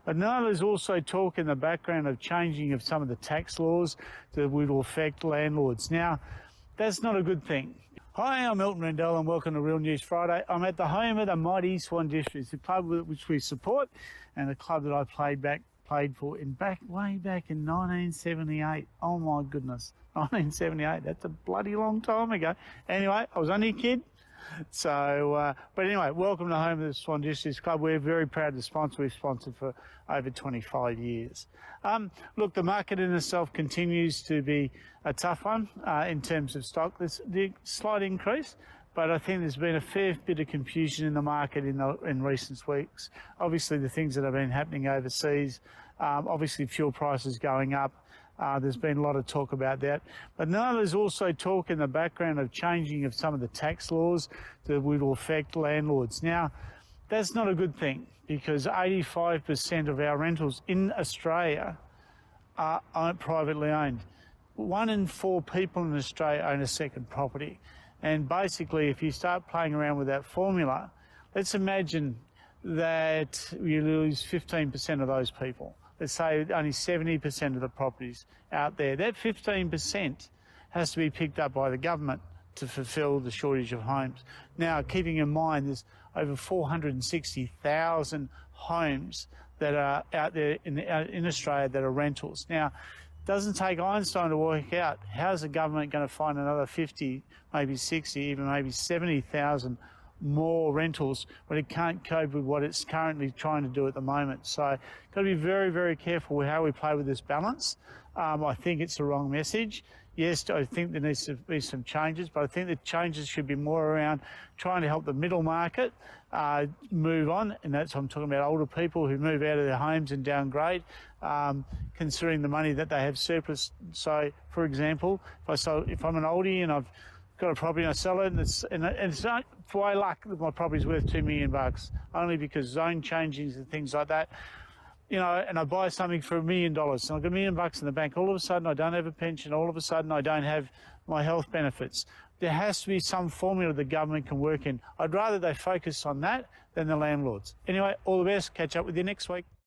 But now there's also talk in the background of changing of some of the tax laws that will affect landlords. Now, that's not a good thing. Hi, I'm Milton Rendell and welcome to Real News Friday. I'm at the home of the mighty Swan Districts, the club which we support and a club that I played for way back in 1978. Oh my goodness, 1978, that's a bloody long time ago. Anyway, I was only a kid. So, but anyway, welcome to the home of the Swan Districts Club. We're very proud to sponsor. We've sponsored for over 25 years. Look, the market in itself continues to be a tough one in terms of stock. There's a slight increase, but I think there's been a fair bit of confusion in the market in recent weeks. Obviously, the things that have been happening overseas, obviously fuel prices going up. There's been a lot of talk about that. But now there's also talk in the background of changing of some of the tax laws that will affect landlords. Now, that's not a good thing because 85% of our rentals in Australia are privately owned. 1 in 4 people in Australia own a second property. And basically, if you start playing around with that formula, let's imagine that you lose 15% of those people. Let's say only 70% of the properties out there. That 15% has to be picked up by the government to fulfil the shortage of homes. Now, keeping in mind there's over 460,000 homes that are out there in Australia that are rentals. Now, it doesn't take Einstein to work out how's the government going to find another 50, maybe 60, even maybe 70,000 more rentals when it can't cope with what it's currently trying to do at the moment. So got to be very, very careful with how we play with this balance. I think it's the wrong message. Yes, I think there needs to be some changes, but I think the changes should be more around trying to help the middle market move on, and that's what I'm talking about, older people who move out of their homes and downgrade, considering the money that they have surplus. So, for example, if I'm an oldie and I've got a property and I sell it, and it's not for luck that my property's worth $2 million, only because zone changings and things like that. You know, and I buy something for $1 million, and I've got $1 million in the bank. All of a sudden, I don't have a pension. All of a sudden, I don't have my health benefits. There has to be some formula the government can work in. I'd rather they focus on that than the landlords. Anyway, all the best. Catch up with you next week.